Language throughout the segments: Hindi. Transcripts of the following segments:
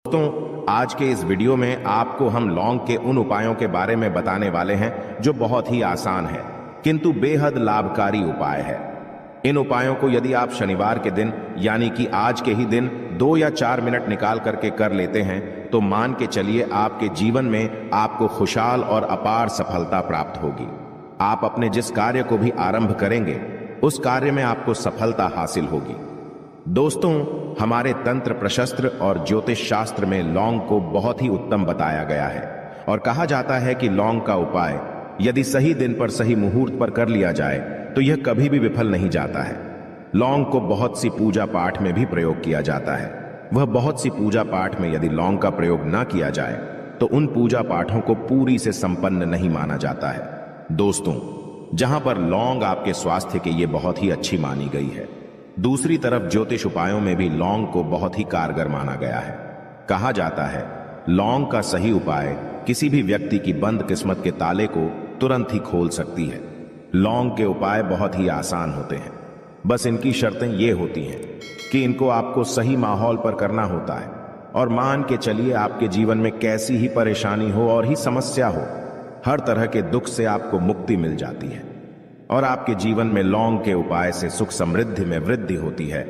दोस्तों, आज के इस वीडियो में आपको हम लौंग के उन उपायों के बारे में बताने वाले हैं जो बहुत ही आसान है किंतु बेहद लाभकारी उपाय है। इन उपायों को यदि आप शनिवार के दिन यानी कि आज के ही दिन 2 या 4 मिनट निकाल करके कर लेते हैं तो मान के चलिए आपके जीवन में आपको खुशहाल और अपार सफलता प्राप्त होगी। आप अपने जिस कार्य को भी आरंभ करेंगे उस कार्य में आपको सफलता हासिल होगी। दोस्तों, हमारे तंत्र प्रशस्त्र और ज्योतिष शास्त्र में लौंग को बहुत ही उत्तम बताया गया है और कहा जाता है कि लौंग का उपाय यदि सही दिन पर सही मुहूर्त पर कर लिया जाए तो यह कभी भी विफल नहीं जाता है। लौंग को बहुत सी पूजा पाठ में भी प्रयोग किया जाता है। वह बहुत सी पूजा पाठ में यदि लौंग का प्रयोग ना किया जाए तो उन पूजा पाठों को पूरी से संपन्न नहीं माना जाता है। दोस्तों, जहां पर लौंग आपके स्वास्थ्य के लिए बहुत ही अच्छी मानी गई है, दूसरी तरफ ज्योतिष उपायों में भी लौंग को बहुत ही कारगर माना गया है। कहा जाता है लौंग का सही उपाय किसी भी व्यक्ति की बंद किस्मत के ताले को तुरंत ही खोल सकती है। लौंग के उपाय बहुत ही आसान होते हैं, बस इनकी शर्तें ये होती हैं कि इनको आपको सही माहौल पर करना होता है और मान के चलिए आपके जीवन में कैसी ही परेशानी हो और ही समस्या हो, हर तरह के दुख से आपको मुक्ति मिल जाती है और आपके जीवन में लौंग के उपाय से सुख समृद्धि में वृद्धि होती है।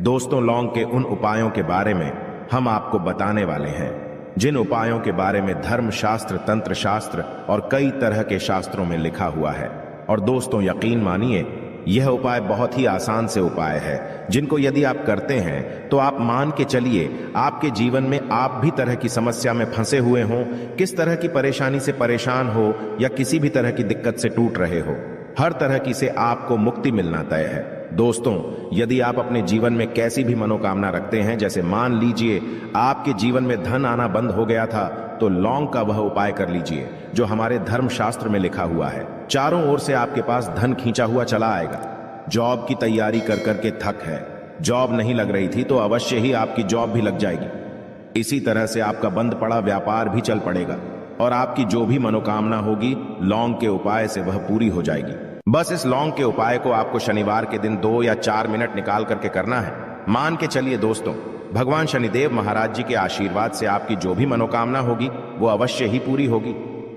दोस्तों, लौंग के उन उपायों के बारे में हम आपको बताने वाले हैं जिन उपायों के बारे में धर्म शास्त्र, तंत्र शास्त्र और कई तरह के शास्त्रों में लिखा हुआ है। और दोस्तों, यकीन मानिए यह उपाय बहुत ही आसान से उपाय है जिनको यदि आप करते हैं तो आप मान के चलिए आपके जीवन में आप भी तरह की समस्या में फंसे हुए हों, किस तरह की परेशानी से परेशान हो या किसी भी तरह की दिक्कत से टूट रहे हो, हर तरह की से आपको मुक्ति मिलना तय है। दोस्तों, यदि आप अपने जीवन में कैसी भी मनोकामना रखते हैं, जैसे मान लीजिए आपके जीवन में धन आना बंद हो गया था, तो लौंग का वह उपाय कर लीजिए जो हमारे धर्म शास्त्र में लिखा हुआ है। चारों ओर से आपके पास धन खींचा हुआ चला आएगा। जॉब की तैयारी कर करके थक है, जॉब नहीं लग रही थी तो अवश्य ही आपकी जॉब भी लग जाएगी। इसी तरह से आपका बंद पड़ा व्यापार भी चल पड़ेगा और आपकी जो भी मनोकामना होगी लौंग के उपाय से वह पूरी हो जाएगी। बस इस लौंग के उपाय को आपको शनिवार के दिन 2 या 4 मिनट निकाल करके करना है। मान के चलिए दोस्तों, भगवान शनिदेव महाराज जी के आशीर्वाद से आपकी जो भी मनोकामना होगी वो अवश्य ही पूरी होगी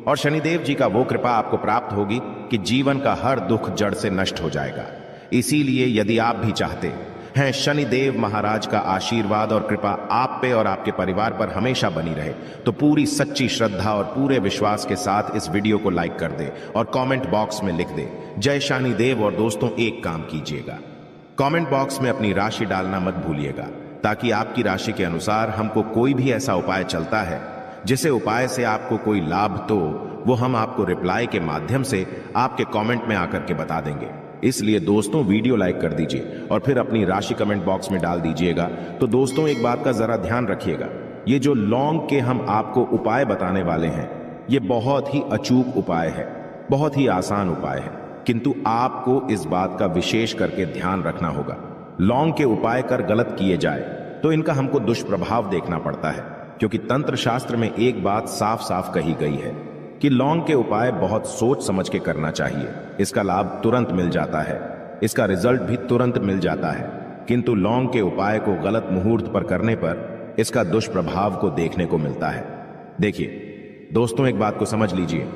और शनिदेव जी का वो कृपा आपको प्राप्त होगी कि जीवन का हर दुख जड़ से नष्ट हो जाएगा। इसीलिए यदि आप भी चाहते हैं शनिदेव महाराज का आशीर्वाद और कृपा आप पे और आपके परिवार पर हमेशा बनी रहे, तो पूरी सच्ची श्रद्धा और पूरे विश्वास के साथ इस वीडियो को लाइक कर दे और कमेंट बॉक्स में लिख दे जय शनिदेव। और दोस्तों, एक काम कीजिएगा, कमेंट बॉक्स में अपनी राशि डालना मत भूलिएगा ताकि आपकी राशि के अनुसार हमको कोई भी ऐसा उपाय चलता है जिसे उपाय से आपको कोई लाभ तो वो हम आपको रिप्लाई के माध्यम से आपके कमेंट में आकर के बता देंगे। इसलिए दोस्तों, वीडियो लाइक कर दीजिए और फिर अपनी राशि कमेंट बॉक्स में डाल दीजिएगा। तो दोस्तों, एक बात का जरा ध्यान रखिएगा, ये जो लौंग के हम आपको उपाय बताने वाले हैं ये बहुत ही अचूक उपाय है, बहुत ही आसान उपाय है, किंतु आपको इस बात का विशेष करके ध्यान रखना होगा। लौंग के उपाय कर गलत किए जाए तो इनका हमको दुष्प्रभाव देखना पड़ता है, क्योंकि तंत्र शास्त्र में एक बात साफ साफ कही गई है कि लौंग के उपाय बहुत सोच समझ के करना चाहिए। इसका लाभ तुरंत मिल जाता है, इसका रिजल्ट भी तुरंत मिल जाता है, किंतु लौंग के उपाय को गलत मुहूर्त पर करने पर इसका दुष्प्रभाव को देखने को मिलता है। देखिए दोस्तों, एक बात को समझ लीजिए,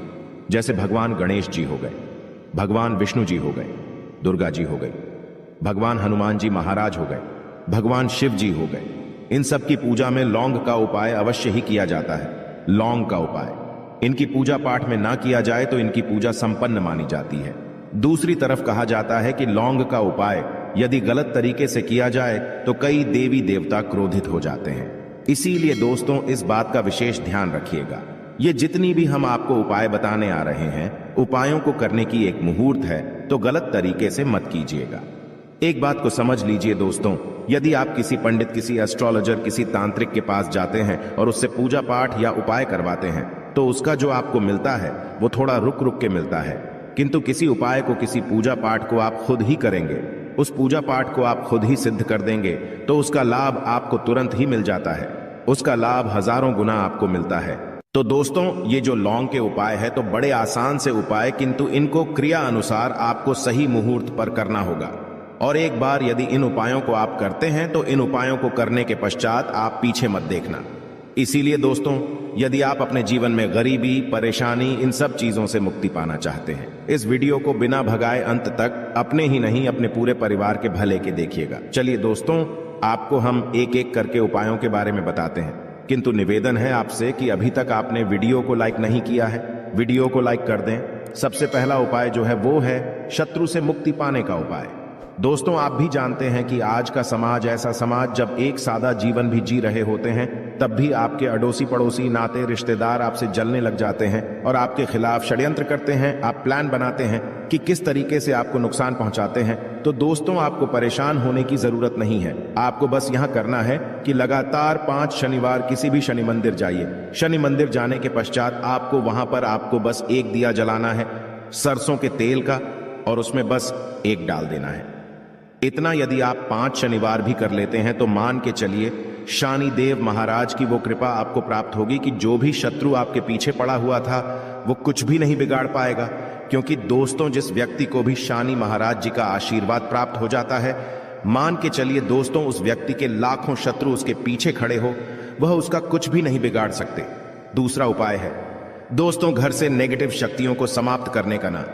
जैसे भगवान गणेश जी हो गए, भगवान विष्णु जी हो गए, दुर्गा जी हो गई, भगवान हनुमान जी महाराज हो गए, भगवान शिव जी हो गए, इन सब की पूजा में लौंग का उपाय अवश्य ही किया जाता है। लौंग का उपाय इनकी पूजा पाठ में ना किया जाए तो इनकी पूजा संपन्न मानी जाती है। दूसरी तरफ कहा जाता है कि लौंग का उपाय यदि गलत तरीके से किया जाए तो कई देवी देवता क्रोधित हो जाते हैं। इसीलिए दोस्तों, इस बात का विशेष ध्यान रखिएगा। ये जितनी भी हम आपको उपाय बताने आ रहे हैं, उपायों को करने की एक मुहूर्त है, तो गलत तरीके से मत कीजिएगा। एक बात को समझ लीजिए दोस्तों, यदि आप किसी पंडित, किसी एस्ट्रोलॉजर, किसी तांत्रिक के पास जाते हैं और उससे पूजा पाठ या उपाय करवाते हैं तो उसका जो आपको मिलता है वो थोड़ा रुक रुक के मिलता है, किंतु किसी उपाय को, किसी पूजा पाठ को आप खुद ही करेंगे, उस पूजा पाठ को आप खुद ही सिद्ध कर देंगे तो उसका लाभ आपको तुरंत ही मिल जाता है, उसका लाभ हजारों गुना आपको मिलता है। तो दोस्तों, ये जो लौंग के उपाय है तो बड़े आसान से उपाय, किंतु इनको क्रिया अनुसार आपको सही मुहूर्त पर करना होगा। और एक बार यदि इन उपायों को आप करते हैं तो इन उपायों को करने के पश्चात आप पीछे मत देखना। इसीलिए दोस्तों, यदि आप अपने जीवन में गरीबी, परेशानी, इन सब चीजों से मुक्ति पाना चाहते हैं, इस वीडियो को बिना भगाए अंत तक अपने ही नहीं अपने पूरे परिवार के भले के देखिएगा। चलिए दोस्तों, आपको हम एक एक करके उपायों के बारे में बताते हैं, किंतु निवेदन है आपसे कि अभी तक आपने वीडियो को लाइक नहीं किया है, वीडियो को लाइक कर दें। सबसे पहला उपाय जो है वो है शत्रु से मुक्ति पाने का उपाय। दोस्तों, आप भी जानते हैं कि आज का समाज ऐसा समाज जब एक सादा जीवन भी जी रहे होते हैं, तब भी आपके अड़ोसी पड़ोसी, नाते रिश्तेदार आपसे जलने लग जाते हैं और आपके खिलाफ षड्यंत्र करते हैं। आप प्लान बनाते हैं कि किस तरीके से आपको नुकसान पहुंचाते हैं। तो दोस्तों, आपको परेशान होने की जरूरत नहीं है। आपको बस यहां करना है कि लगातार 5 शनिवार किसी भी शनि मंदिर जाइए। शनि मंदिर जाने के पश्चात आपको वहां पर आपको बस एक दिया जलाना है सरसों के तेल का, और उसमें बस एक डाल देना है। इतना यदि आप 5 शनिवार भी कर लेते हैं तो मान के चलिए शनिदेव महाराज की वो कृपा आपको प्राप्त होगी कि जो भी शत्रु आपके पीछे पड़ा हुआ था वो कुछ भी नहीं बिगाड़ पाएगा। क्योंकि दोस्तों, जिस व्यक्ति को भी शनि महाराज जी का आशीर्वाद प्राप्त हो जाता है, मान के चलिए दोस्तों, उस व्यक्ति के लाखों शत्रु उसके पीछे खड़े हो, वह उसका कुछ भी नहीं बिगाड़ सकते। दूसरा उपाय है दोस्तों, घर से नेगेटिव शक्तियों को समाप्त करने का ना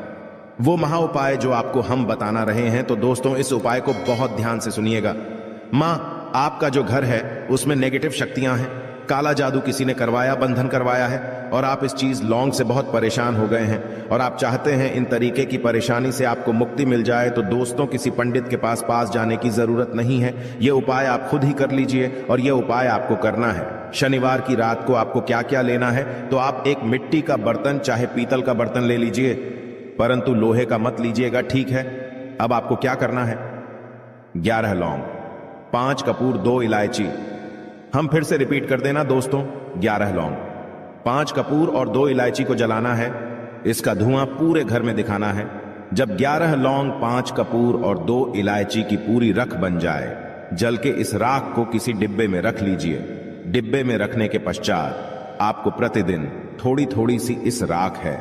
वो महा उपाय जो आपको हम बताना रहे हैं। तो दोस्तों, इस उपाय को बहुत ध्यान से सुनिएगा। मां, आपका जो घर है उसमें नेगेटिव शक्तियां हैं, काला जादू किसी ने करवाया, बंधन करवाया है, और आप इस चीज लौंग से बहुत परेशान हो गए हैं और आप चाहते हैं इन तरीके की परेशानी से आपको मुक्ति मिल जाए। तो दोस्तों, किसी पंडित के पास जाने की जरूरत नहीं है। यह उपाय आप खुद ही कर लीजिए और यह उपाय आपको करना है। शनिवार की रात को आपको क्या क्या लेना है, तो आप एक मिट्टी का बर्तन, चाहे पीतल का बर्तन ले लीजिए, परंतु लोहे का मत लीजिएगा, ठीक है। अब आपको क्या करना है, 11 लौंग, 5 कपूर, 2 इलायची। हम फिर से रिपीट कर देना दोस्तों, 11 लौंग, 5 कपूर और 2 इलायची को जलाना है। इसका धुआं पूरे घर में दिखाना है। जब 11 लौंग, 5 कपूर और 2 इलायची की पूरी रख बन जाए, जल के इस राख को किसी डिब्बे में रख लीजिए। डिब्बे में रखने के पश्चात आपको प्रतिदिन थोड़ी थोड़ी सी इस राख है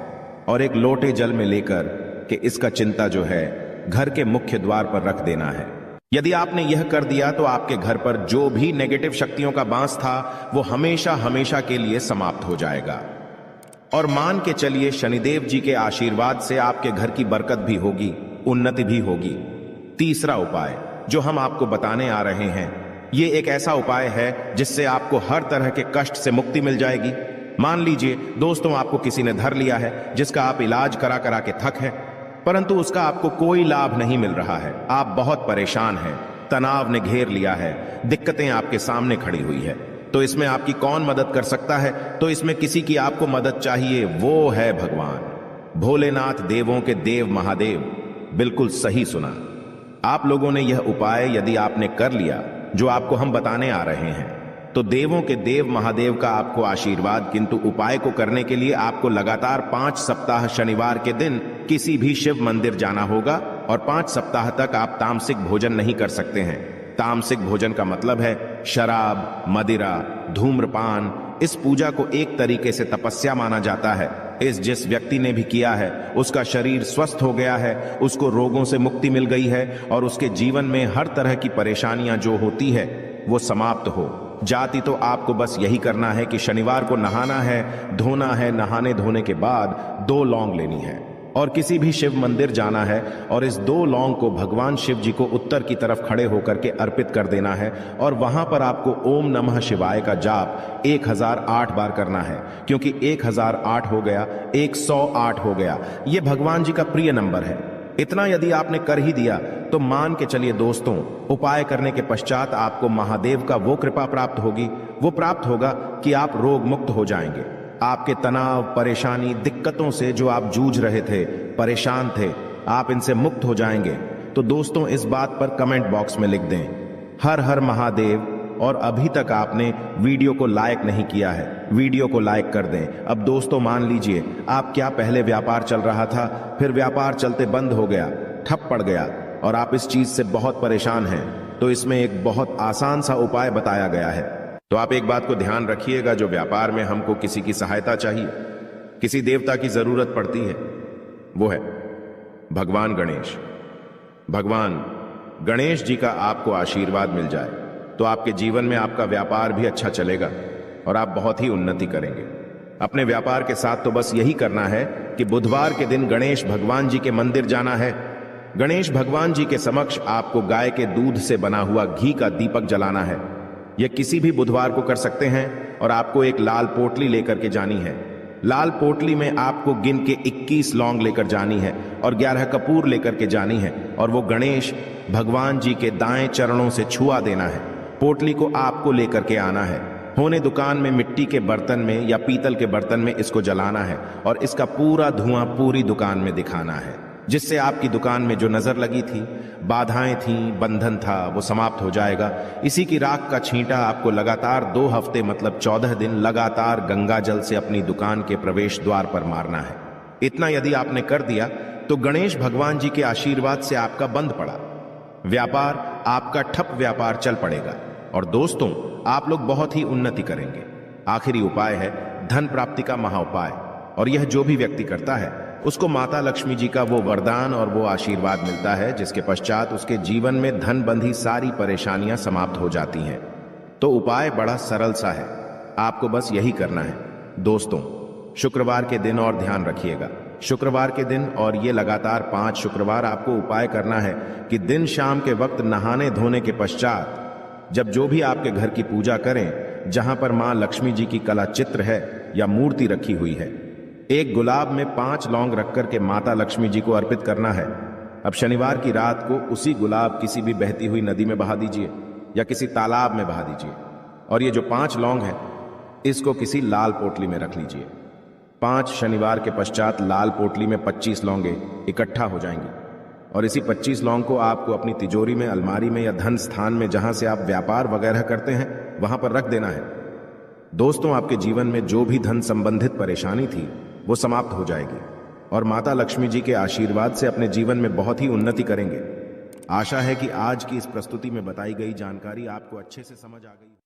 और एक लोटे जल में लेकर के इसका चिंता जो है घर के मुख्य द्वार पर रख देना है। यदि आपने यह कर दिया तो आपके घर पर जो भी नेगेटिव शक्तियों का बांस था वो हमेशा हमेशा के लिए समाप्त हो जाएगा। और मान के चलिए शनिदेव जी के आशीर्वाद से आपके घर की बरकत भी होगी, उन्नति भी होगी। तीसरा उपाय जो हम आपको बताने आ रहे हैं, ये एक ऐसा उपाय है जिससे आपको हर तरह के कष्ट से मुक्ति मिल जाएगी। मान लीजिए दोस्तों, आपको किसी ने धर लिया है जिसका आप इलाज करा करा के थक है, परंतु उसका आपको कोई लाभ नहीं मिल रहा है। आप बहुत परेशान हैं, तनाव ने घेर लिया है, दिक्कतें आपके सामने खड़ी हुई है। तो इसमें आपकी कौन मदद कर सकता है? तो इसमें किसी की आपको मदद चाहिए, वो है भगवान भोलेनाथ, देवों के देव महादेव। बिल्कुल सही सुना। आप लोगों ने यह उपाय यदि आपने कर लिया जो आपको हम बताने आ रहे हैं, तो देवों के देव महादेव का आपको आशीर्वाद। किंतु उपाय को करने के लिए आपको लगातार 5 सप्ताह शनिवार के दिन किसी भी शिव मंदिर जाना होगा और 5 सप्ताह तक आप तामसिक भोजन नहीं कर सकते हैं। तामसिक भोजन का मतलब है शराब, मदिरा, धूम्रपान। इस पूजा को एक तरीके से तपस्या माना जाता है। जिस व्यक्ति ने भी किया है उसका शरीर स्वस्थ हो गया है, उसको रोगों से मुक्ति मिल गई है और उसके जीवन में हर तरह की परेशानियां जो होती है वो समाप्त हो जाती। तो आपको बस यही करना है कि शनिवार को नहाना है, धोना है। नहाने धोने के बाद 2 लौंग लेनी है और किसी भी शिव मंदिर जाना है और इस 2 लौंग को भगवान शिव जी को उत्तर की तरफ खड़े होकर के अर्पित कर देना है। और वहां पर आपको ओम नमः शिवाय का जाप 1008 बार करना है, क्योंकि 1008 हो गया, 108 हो गया, ये भगवान जी का प्रिय नंबर है। इतना यदि आपने कर ही दिया तो मान के चलिए दोस्तों, उपाय करने के पश्चात आपको महादेव का वो कृपा प्राप्त होगी, वो प्राप्त होगा कि आप रोग मुक्त हो जाएंगे। आपके तनाव, परेशानी, दिक्कतों से जो आप जूझ रहे थे, परेशान थे, आप इनसे मुक्त हो जाएंगे। तो दोस्तों, इस बात पर कमेंट बॉक्स में लिख दें हर हर महादेव। और अभी तक आपने वीडियो को लाइक नहीं किया है, वीडियो को लाइक कर दें। अब दोस्तों मान लीजिए, आप क्या पहले व्यापार चल रहा था, फिर व्यापार चलते बंद हो गया, ठप पड़ गया और आप इस चीज से बहुत परेशान हैं, तो इसमें एक बहुत आसान सा उपाय बताया गया है। तो आप एक बात को ध्यान रखिएगा, जो व्यापार में हमको किसी की सहायता चाहिए, किसी देवता की जरूरत पड़ती है, वो है भगवान गणेश। भगवान गणेश जी का आपको आशीर्वाद मिल जाए तो आपके जीवन में आपका व्यापार भी अच्छा चलेगा, और आप बहुत ही उन्नति करेंगे। अपने व्यापार के साथ तो बस यही करना है कि बुधवार के दिन गणेश भगवान जी के मंदिर जाना है। गणेश भगवान जी के समक्ष आपको गाय के दूध से बना हुआ घी का दीपक जलाना है। यह किसी भी बुधवार को कर सकते हैं और आपको एक लाल पोटली लेकर के जानी है। लाल पोटली में आपको गिन के 21 लौंग लेकर जानी है और 11 कपूर लेकर के जानी है और वो गणेश भगवान जी के दाएं चरणों से छुआ देना है। पोटली को आपको लेकर के आना है। होने दुकान में मिट्टी के बर्तन में या पीतल के बर्तन में इसको जलाना है और इसका पूरा धुआं पूरी दुकान में दिखाना है, जिससे आपकी दुकान में जो नजर लगी थी, बाधाएं थी, बंधन था, वो समाप्त हो जाएगा। इसी की राख का छींटा आपको लगातार 2 हफ्ते मतलब 14 दिन लगातार गंगा जल से अपनी दुकान के प्रवेश द्वार पर मारना है। इतना यदि आपने कर दिया तो गणेश भगवान जी के आशीर्वाद से आपका बंद पड़ा व्यापार आपका ठप व्यापार चल पड़ेगा और दोस्तों आप लोग बहुत ही उन्नति करेंगे। आखिरी उपाय है धन प्राप्ति का महाउपाय, और यह जो भी व्यक्ति करता है उसको माता लक्ष्मी जी का वो वरदान और वो आशीर्वाद मिलता है, जिसके पश्चात उसके जीवन में धन बंधी सारी परेशानियां समाप्त हो जाती हैं। तो उपाय बड़ा सरल सा है, आपको बस यही करना है। दोस्तों शुक्रवार के दिन और ध्यान रखिएगा, शुक्रवार के दिन और ये लगातार 5 शुक्रवार आपको उपाय करना है कि दिन शाम के वक्त नहाने धोने के पश्चात जब जो भी आपके घर की पूजा करें, जहां पर मां लक्ष्मी जी की कला चित्र है या मूर्ति रखी हुई है, एक गुलाब में 5 लौंग रख करके माता लक्ष्मी जी को अर्पित करना है। अब शनिवार की रात को उसी गुलाब किसी भी बहती हुई नदी में बहा दीजिए या किसी तालाब में बहा दीजिए और ये जो 5 लौंग है इसको किसी लाल पोटली में रख लीजिए। 5 शनिवार के पश्चात लाल पोटली में 25 लौंगे इकट्ठा हो जाएंगी और इसी 25 लौंग को आपको अपनी तिजोरी में, अलमारी में या धन स्थान में जहां से आप व्यापार वगैरह करते हैं वहां पर रख देना है। दोस्तों आपके जीवन में जो भी धन संबंधित परेशानी थी वो समाप्त हो जाएगी और माता लक्ष्मी जी के आशीर्वाद से अपने जीवन में बहुत ही उन्नति करेंगे। आशा है कि आज की इस प्रस्तुति में बताई गई जानकारी आपको अच्छे से समझ आ गई।